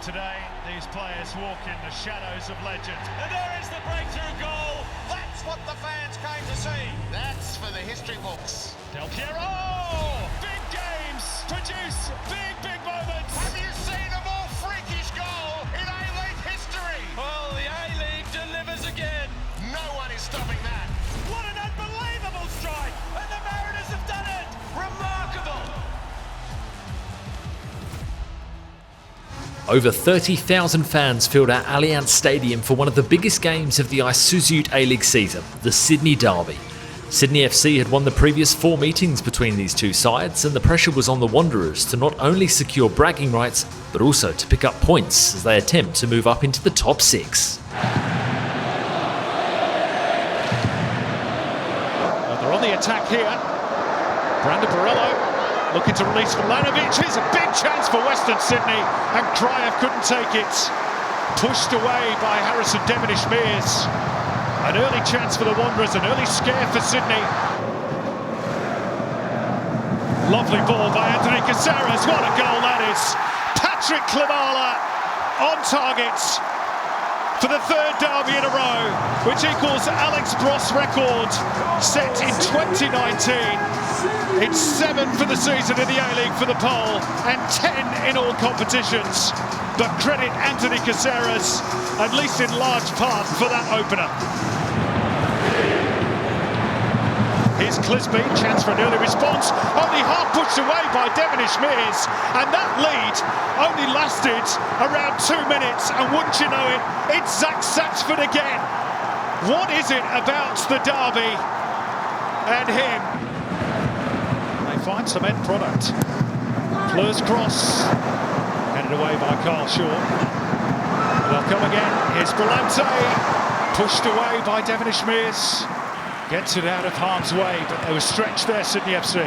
Today, these players walk in the shadows of legend. And there is the breakthrough goal. That's what the fans came to see. That's for the history books. Del Piero! Big games produce big moments. Have you seen a more freakish goal in A-League history? Well, the A-League delivers again. No one is stopping that. What an unbelievable strike. And the Mariners have done it. Remarkable. Over 30,000 fans filled our Allianz Stadium for one of the biggest games of the Isuzu UTE A-League season, the Sydney Derby. Sydney FC had won the previous 4 meetings between these two sides, and the pressure was on the Wanderers to not only secure bragging rights, but also to pick up points as they attempt to move up into the top 6. Well, they're on the attack here. Brandon Barello looking to release Milanovic. Here's a big chance for Western Sydney, and Kriev couldn't take it. Pushed away by Harrison Devonish-Mears. An early chance for the Wanderers, an early scare for Sydney. Lovely ball by Anthony Caceres. What a goal that is. Patrick Klimala on target for the 3rd derby in a row, which equals Alex Bross' record set in 2019. It's 7 for the season in the A-League for the Pole and 10 in all competitions. But credit Anthony Caceres, at least in large part, for that opener. Here's Clisby, chance for an early response. Only half pushed away by Devonish-Mears, and that lead only lasted around 2 minutes. And wouldn't you know it, it's Zach Satsford again. What is it about the derby and him? Find some end product. Fleur's cross, headed away by Carl Shaw. They'll come again. Here's Brillante, pushed away by Devonish-Mears. Gets it out of harm's way, but they were stretched there, Sydney FC.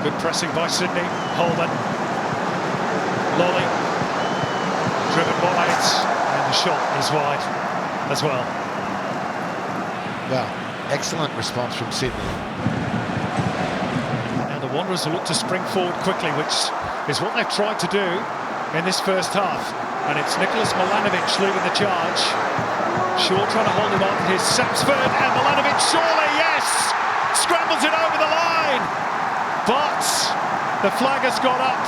Good pressing by Sydney. Holman, Lolly, driven wide, and the shot is wide as well. Well, excellent response from Sydney. Now the Wanderers will look to spring forward quickly, which is what they've tried to do in this first half. And it's Nicholas Milanovic leading the charge. Shaw trying to hold him on. Here's Sapsford, and Milanovic surely, yes! Scrambles it over the line! But the flag has got up.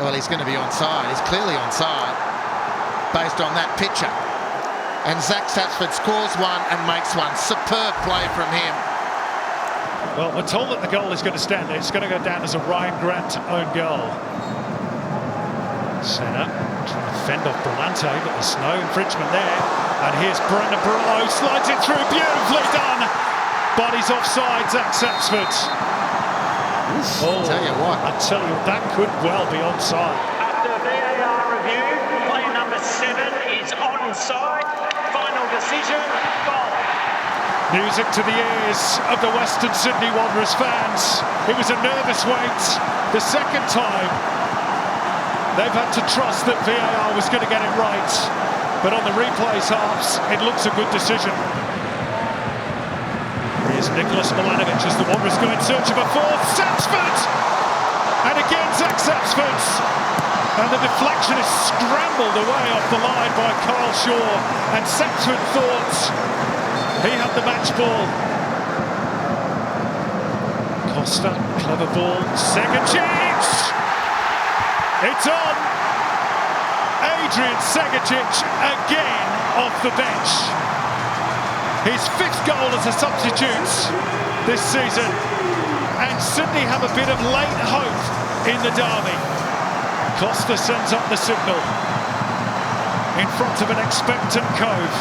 Well, he's going to be onside. He's clearly onside based on that picture. And Zach Sapsford scores one and makes one. Superb play from him. Well, we're told that the goal is going to stand there. It's going to go down as a Ryan Grant own goal. Senna trying to fend off Brillante, but there's no infringement there. And here's Brandon Barello, slides it through, beautifully done. But he's offside, Zach Sapsford. Oh, tell you what. I tell you, that could well be onside. After VAR review, player number 7 is onside. Final decision, goal. Music to the ears of the Western Sydney Wanderers fans. It was a nervous wait. The second time they've had to trust that VAR was going to get it right. But on the replays halves, it looks a good decision. Here's Nicholas Milanovic as the Wanderers go in search of a fourth. Sapsford! And again Zach Sapsford. And the deflection is scrambled away off the line by Carl Shaw. And Sapsford thought he had the match ball. Costa, clever ball. Second chance! It's on! Adrian Segacic again off the bench. His 5th goal as a substitute this season. And Sydney have a bit of late hope in the derby. Costa sends up the signal in front of an expectant Cove.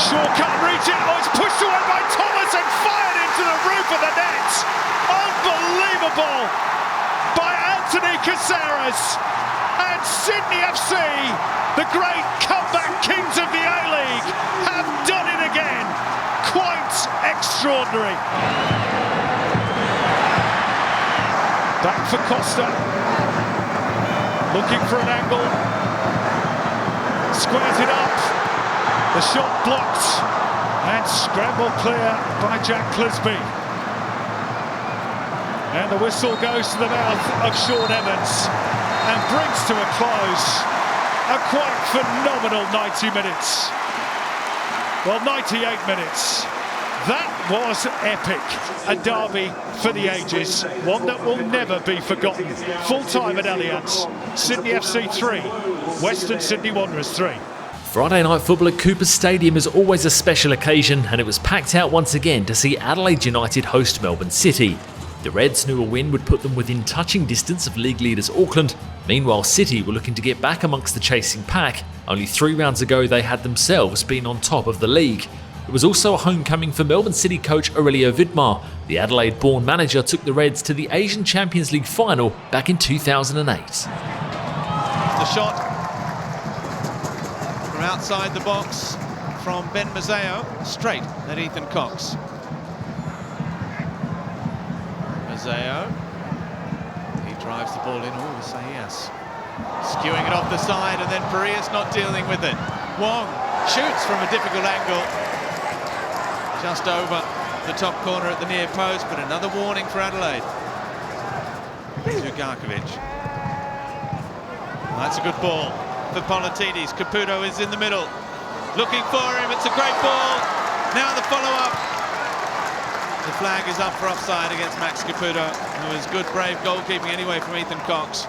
Shaw can't reach it. Oh, it's pushed away by Thomas and fired into the roof of the net. Unbelievable by Anthony Caceres. And Sydney FC, the great comeback kings of the A-League, have done it again. Quite extraordinary. Back for Costa. Looking for an angle. Squares it up. The shot blocked. And scramble clear by Jack Clisby. And the whistle goes to the mouth of Sean Evans and brings to a close a quite phenomenal 90 minutes. Well, 98 minutes. That was epic. A derby for the ages, one that will never be forgotten. Full time at Allianz. Sydney FC 3, Western Sydney Wanderers 3. Friday night football at Cooper Stadium is always a special occasion, and it was packed out once again to see Adelaide United host Melbourne City. The Reds knew a win would put them within touching distance of league leaders Auckland. Meanwhile, City were looking to get back amongst the chasing pack. Only 3 rounds ago they had themselves been on top of the league. It was also a homecoming for Melbourne City coach Aurelio Vidmar. The Adelaide-born manager took the Reds to the Asian Champions League final back in 2008. The shot from outside the box from Ben Mazzeo, straight at Ethan Cox. Mazzeo, he drives the ball in, say yes. Skewing it off the side, and then Perias not dealing with it. Wong shoots from a difficult angle, just over the top corner at the near post, but another warning for Adelaide. Zugarkovic. That's a good ball for Politidis. Caputo is in the middle, looking for him. It's a great ball. Now the follow-up. The flag is up for offside against Max Caputo. It was good, brave goalkeeping anyway from Ethan Cox.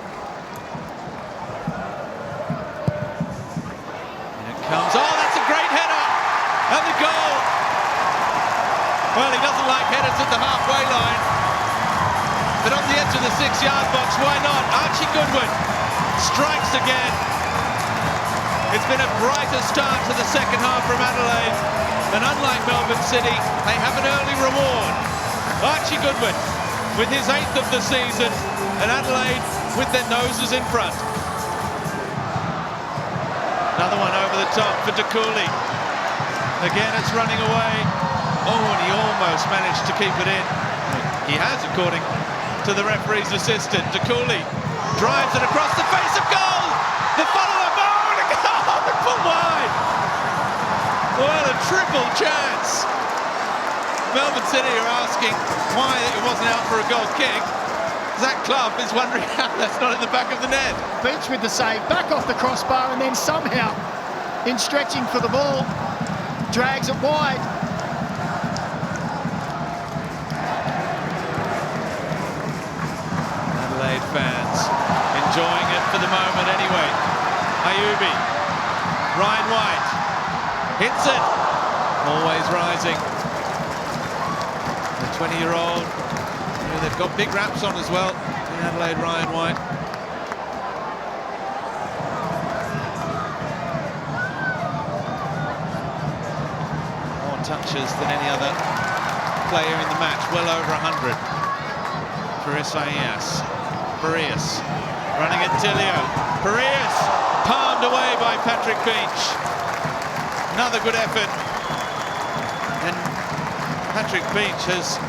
And it comes. Oh, that's a great header! And the goal! Well, he doesn't like headers at the halfway line. But on the edge of the 6-yard box, why not? Archie Goodwin strikes again. It's been a brighter start to the second half from Adelaide. And unlike Melbourne City, they have an early reward. Archie Goodwin with his 8th of the season, and Adelaide with their noses in front. Another one over the top for De Cooley. Again, it's running away. Oh, and he almost managed to keep it in. He has, according to the referee's assistant. De Cooley drives it across the face of goal. The follow-up, oh, and a goal, put wide. Well, a triple chance. Melbourne City are asking why it wasn't out for a goal kick. Zach Clough is wondering how that's not in the back of the net. Beach with the save, back off the crossbar, and then somehow, in stretching for the ball, drags it wide. Adelaide fans enjoying it for the moment anyway. Ayubi, Ryan White, hits it, always rising. The 20-year-old, they've got big wraps on as well in Adelaide, Ryan White. More touches than any other player in the match, well over 100. For Isaias. Perias running at Tilio. Perias palmed away by Patrick Beach. Another good effort. And Patrick Beach has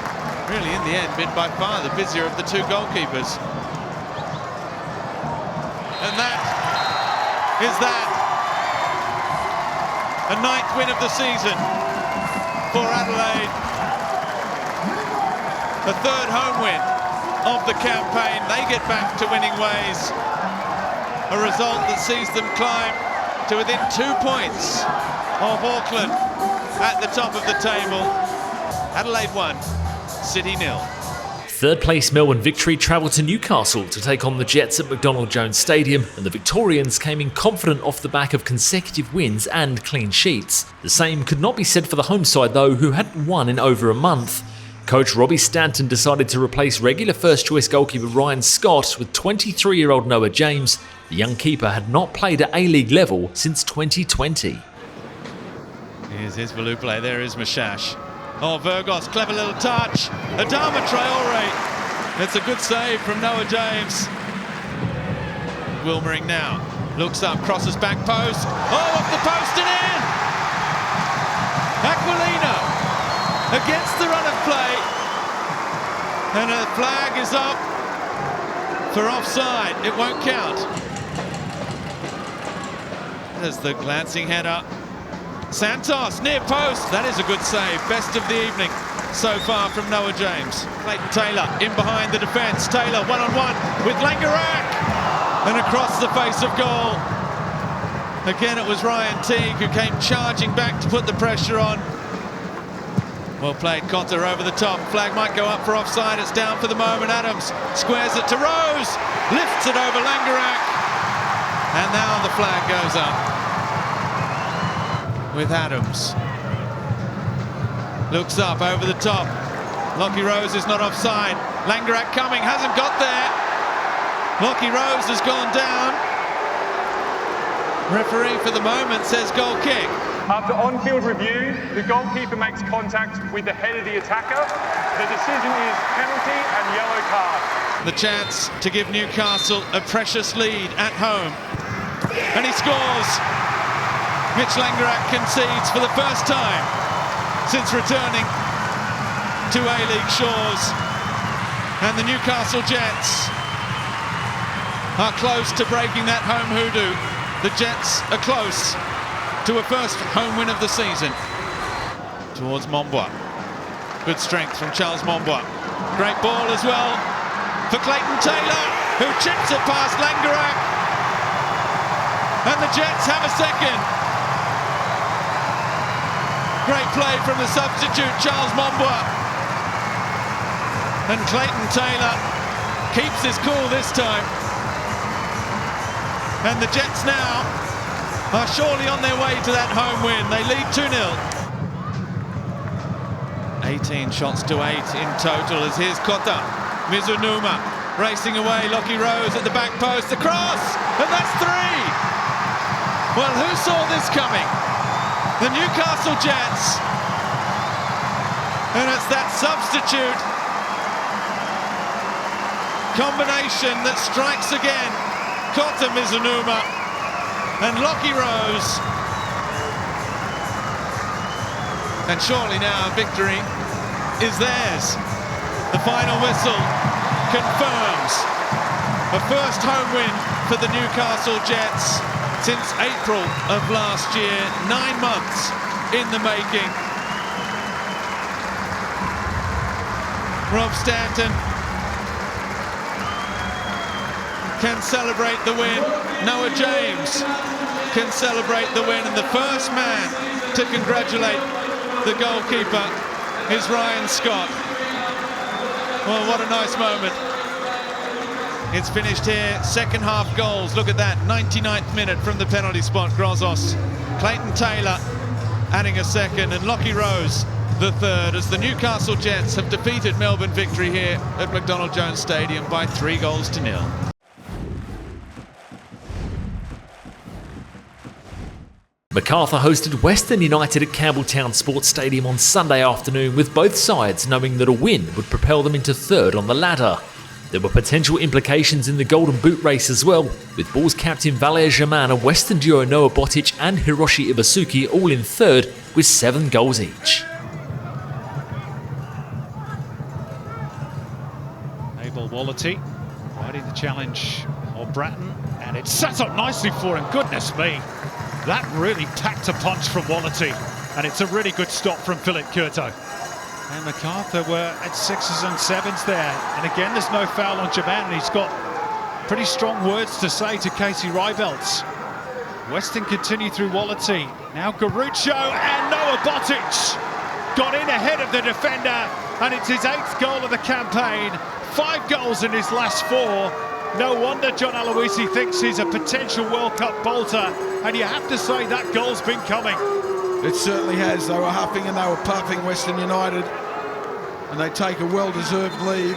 really, in the end, been by far the busier of the 2 goalkeepers. And that is that. A 9th win of the season for Adelaide. A 3rd home win of the campaign. They get back to winning ways. A result that sees them climb to within 2 points of Auckland at the top of the table. Adelaide 1, City 0. 3rd place Melbourne Victory travelled to Newcastle to take on the Jets at McDonald Jones Stadium, and the Victorians came in confident off the back of consecutive wins and clean sheets. The same could not be said for the home side though, who hadn't won in over a month. Coach Robbie Stanton decided to replace regular first-choice goalkeeper Ryan Scott with 23-year-old Noah James. The young keeper had not played at A-League level since 2020. Here's his Valuplay, there is Mashash. Oh, Virgos, clever little touch. Adama Traore. It's a good save from Noah James. Wilmering now. Looks up, crosses back post. Oh, off the post and in! Aquilino against the run of play. And a flag is up for offside. It won't count. There's the glancing header. Santos, near post. That is a good save. Best of the evening so far from Noah James. Clayton Taylor in behind the defence. Taylor one-on-one with Langerak, and across the face of goal. Again, it was Ryan Teague who came charging back to put the pressure on. Well played, Cotter over the top. Flag might go up for offside. It's down for the moment. Adams squares it to Rose, lifts it over Langerak, and now the flag goes up with Adams. Looks up over the top. Lockie Rose is not offside. Langerak coming, hasn't got there. Lockie Rose has gone down. Referee for the moment says goal kick. After on-field review, the goalkeeper makes contact with the head of the attacker. The decision is penalty and yellow card. The chance to give Newcastle a precious lead at home. And he scores. Mitch Langerak concedes for the first time since returning to A-League shores. And the Newcastle Jets are close to breaking that home hoodoo. The Jets are close to a first home win of the season. Towards Mombois. Good strength from Charles Mombois. Great ball as well for Clayton Taylor, who chips it past Langerak. And the Jets have a second. Great play from the substitute, Charles Mombois. And Clayton Taylor keeps his cool this time. And the Jets now are surely on their way to that home win. They lead 2-0. 18 shots to 8 in total as here's Kota. Mizunuma racing away. Lockie Rose at the back post. The cross! And that's 3! Well, who saw this coming? The Newcastle Jets. And it's that substitute combination that strikes again. Kota Mizunuma and Lockie Rose. And surely now victory is theirs. The final whistle confirms a first home win for the Newcastle Jets since April of last year. 9 months in the making. Rob Stanton can celebrate the win. Noah James can celebrate the win, and the first man to congratulate the goalkeeper is Ryan Scott. Well, what a nice moment. It's finished here. Second half goals. Look at that. 99th minute from the penalty spot. Grozos. Clayton Taylor adding a second, and Lockie Rose the third, as the Newcastle Jets have defeated Melbourne Victory here at McDonald Jones Stadium by 3-0. Macarthur hosted Western United at Campbelltown Sports Stadium on Sunday afternoon, with both sides knowing that a win would propel them into third on the ladder. There were potential implications in the Golden Boot race as well, with Bulls captain Valer Germain and Western duo Noah Botic and Hiroshi Ibasuki all in third with 7 goals each. Abel Wallity riding the challenge of Bratton, and it's set up nicely for him. Goodness me. That really packed a punch from Wallity, and it's a really good stop from Philip Curto. And Macarthur were at 6s and 7s there. And again, there's no foul on Jaban, and he's got pretty strong words to say to Casey Rybelts. Weston continue through Wallity. Now Garuccio and Noah Botic got in ahead of the defender, and it's his 8th goal of the campaign. 5 goals in his last 4. No wonder John Aloisi thinks he's a potential World Cup bolter, and you have to say that goal's been coming. It certainly has. They were huffing and they were puffing, Western United, and they take a well-deserved lead.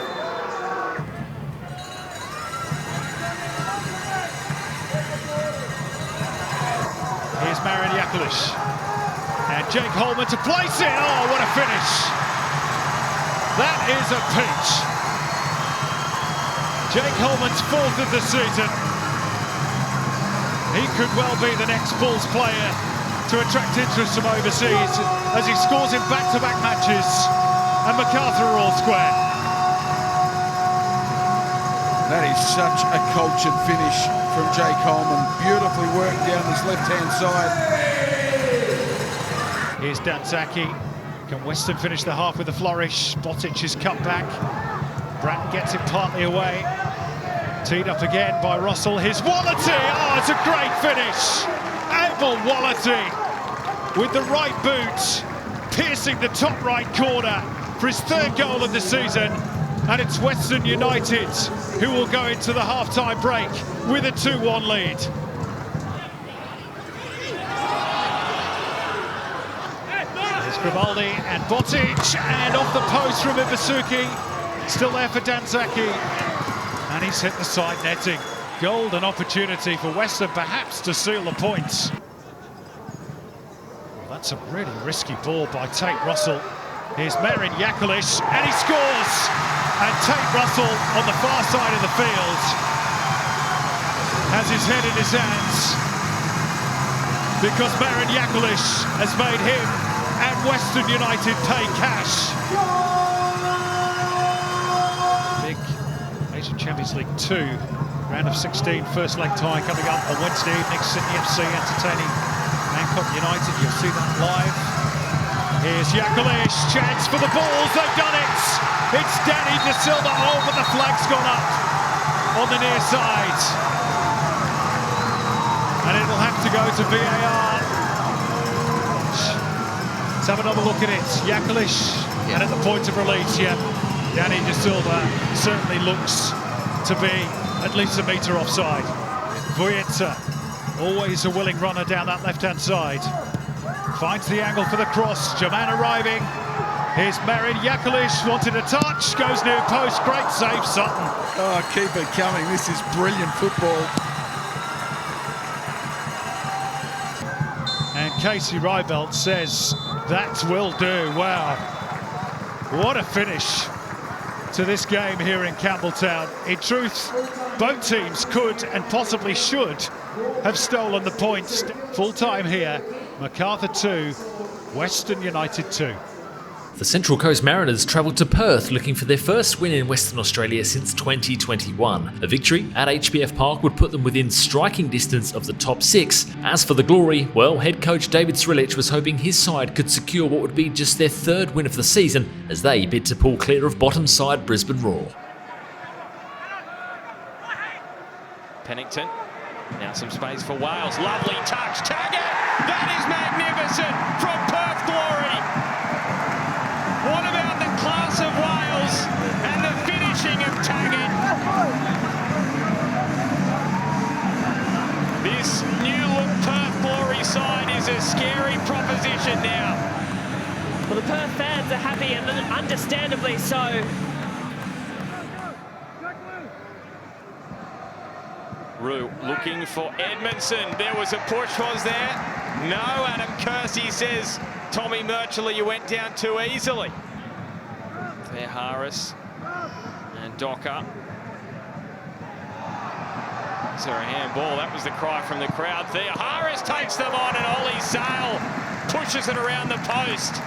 Here's Marin Yakalish, and Jake Holman to place it. Oh, what a finish! That is a peach. Jake Holman's 4th of the season. He could well be the next Bulls player to attract interest from overseas, as he scores in back-to-back matches, and Macarthur are all square. That is such a cultured finish from Jake Holman. Beautifully worked down his left-hand side. Here's Danzaki, Can Western finish the half with a flourish? Botic is cut back. Bratton gets it partly away. Teed up again by Russell. Here's Wallity. Oh, it's a great finish. Abel Wallity with the right boot, piercing the top right corner for his third goal of the season. And it's Western United who will go into the half-time break with a 2-1 lead. There's Grimaldi and Botic, and off the post from Ibasuki. Still there for Danzaki, and he's hit the side netting. Golden opportunity for Western perhaps to seal the points. Well, that's a really risky ball by Tate Russell. Here's Marin Yakulish, and he scores! And Tate Russell on the far side of the field has his head in his hands, because Marin Yakulish has made him and Western United pay cash. Big Asian Champions League 2, round of 16, first leg tie coming up on Wednesday evening. Sydney FC entertaining Bangkok United. You'll see that live. Here's Yakulish, chance for the balls, they've done it! It's Danny De Silva, oh, but the flag's gone up on the near side. And it'll have to go to VAR. Let's have another look at it. Yakulish, and at the point of release, Danny De Silva certainly looks to be at least a metre offside. Vujica, always a willing runner down that left-hand side. Finds the angle for the cross, Jaman arriving. Here's Marin Yakulish, wanted a touch, goes near post, great save, Sutton. Oh, keep it coming, this is brilliant football. And Casey Rybelt says, that will do. Wow, what a finish to this game here in Campbelltown. In truth, both teams could and possibly should have stolen the points. Full time here, Macarthur 2, Western United 2. The Central Coast Mariners travelled to Perth looking for their first win in Western Australia since 2021. A victory at HBF Park would put them within striking distance of the top 6. As for the glory, well, head coach David Srilich was hoping his side could secure what would be just their third win of the season as they bid to pull clear of bottom side Brisbane Roar. Pennington, now some space for Wales, lovely touch, Taggart! That is magnificent from Perth Glory! What about the class of Wales and the finishing of Taggart? This new-look Perth Glory side is a scary proposition now. Well, the Perth fans are happy, and understandably so. Rue looking for Edmondson. There was a push, was there? No, Adam Kersey says, Tommy Murchler, you went down too easily. There, Harris and Docker. Is there a handball? That was the cry from the crowd there. Harris takes them on, and Ollie Sale pushes it around the post.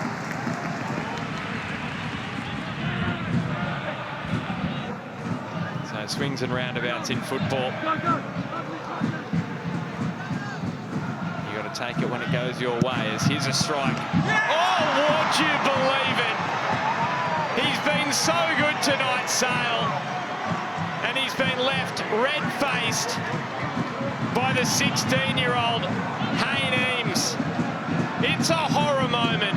So swings and roundabouts in football. You got to take it when it goes your way. As here's a strike. Oh, would you believe it? He's been so good tonight, Sale, and he's been left red-faced by the 16-year-old Hayne Eames. It's a horror moment.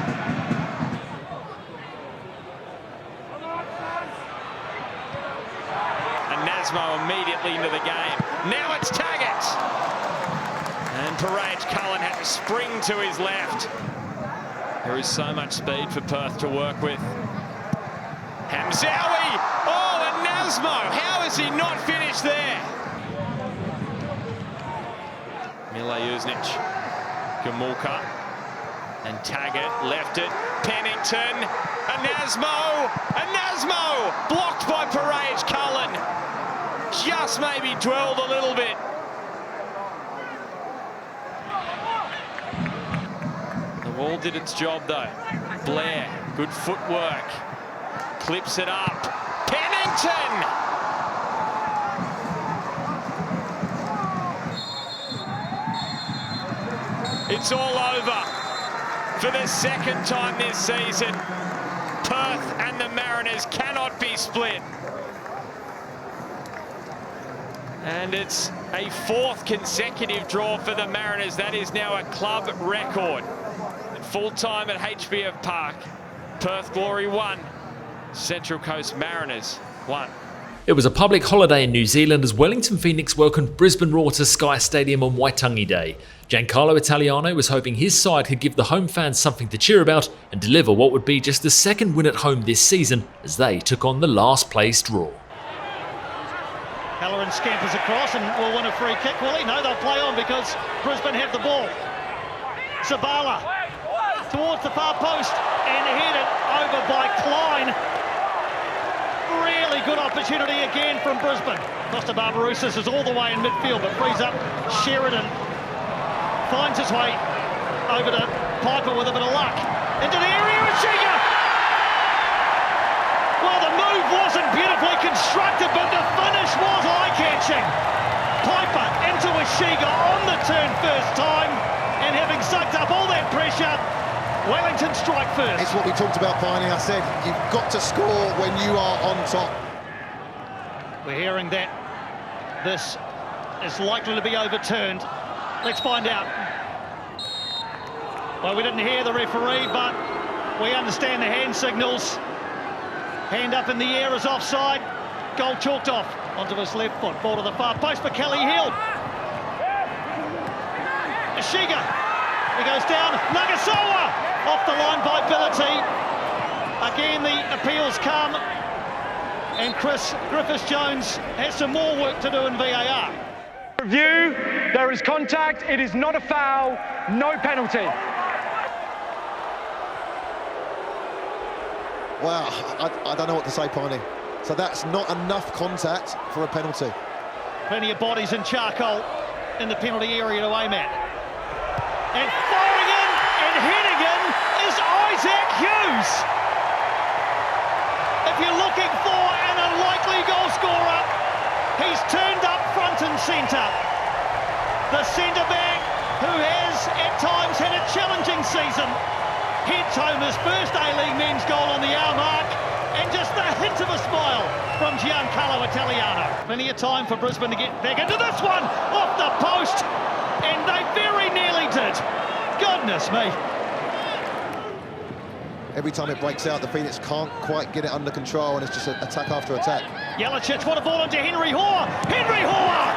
And Nasmo immediately into the game. Now it's Taggart. And Parage Cullen had to spring to his left. There is so much speed for Perth to work with. Hamzawi! Oh, and Nasmo! How has he not finished there? Mila Jusnic, Gamulka, and Taggart left it. Pennington, and Nasmo! Blocked by Parage Cullen. Just maybe dwelled a little bit. The wall did its job though. Blair, good footwork. Clips it up. Pennington! It's all over. for the second time this season. Perth and the Mariners cannot be split. And it's a fourth consecutive draw for the Mariners. That is now a club record. At full time at HBF Park, Perth Glory 1, Central Coast Mariners 1. It was a public holiday in New Zealand as Wellington Phoenix welcomed Brisbane Roar to Sky Stadium on Waitangi Day. Giancarlo Italiano was hoping his side could give the home fans something to cheer about and deliver what would be just the second win at home this season as they took on the last-placed Roar. Halloran scampers across and will win a free kick, will he? No, they'll play on because Brisbane have the ball. Zabala towards the far post and headed over by Klein. Really good opportunity again from Brisbane. Costa Barbarouses is all the way in midfield but frees up Sheridan. Finds his way over to Piper with a bit of luck. Into the area, Ishiga! Well, the move wasn't beautifully constructed, but the finish was eye-catching. Piper into Ishiga on the turn first time, and having sucked up all that pressure, Wellington strike first. It's what we talked about, Piney. I said, you've got to score when you are on top. We're hearing that this is likely to be overturned. Let's find out. Well, we didn't hear the referee, but we understand the hand signals. Hand up in the air is offside. Goal chalked off onto his left foot. Ball to the far post for Kelly Hill. Ishiga. He goes down. Nagasawa off the line by Billity. Again, the appeals come. And Chris Griffiths-Jones has some more work to do in VAR. Review, there is contact, it is not a foul, no penalty. Wow, I don't know what to say, Piney. So that's not enough contact for a penalty. Plenty of bodies in charcoal in the penalty area to aim at. And firing in and heading in is Isaac Hughes. If you're looking for an unlikely goal scorer, he's turned up front and centre. The centre-back, who has at times had a challenging season, heads home his first A-League men's goal on the hour mark, and just a hint of a smile from Giancarlo Italiano. Plenty of time for Brisbane to get back into this one, off the post, and they very nearly did. Goodness me. Every time it breaks out, the Phoenix can't quite get it under control, and it's just attack after attack. Jelicic, what a ball into Henry Hoare! Henry Hoare!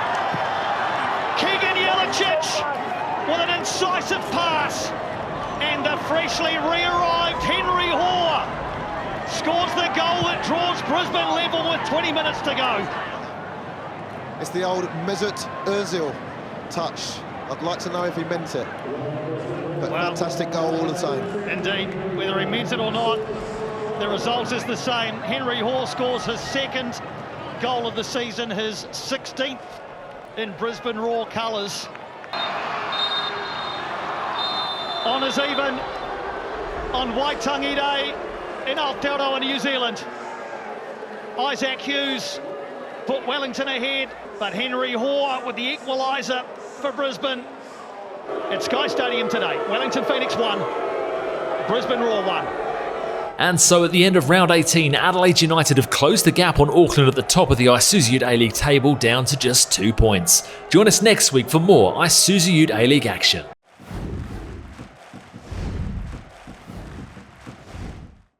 Keegan Jelicic with an incisive pass. And the freshly re-arrived Henry Hoare scores the goal that draws Brisbane level with 20 minutes to go. It's the old Mesut Ozil touch. I'd like to know if he meant it. But well, fantastic goal all the same. Indeed, whether he meant it or not, the result is the same. Henry Hoare scores his second goal of the season, his 16th in Brisbane Roar colours. Honours even on Waitangi Day in Aotearoa, New Zealand. Isaac Hughes put Wellington ahead, but Henry Hoare with the equaliser for Brisbane at Sky Stadium today. Wellington Phoenix 1, Brisbane Roar 1. And so at the end of round 18, Adelaide United have closed the gap on Auckland at the top of the Isuzu UTE A-League table down to just 2 points. Join us next week for more Isuzu UTE A-League action.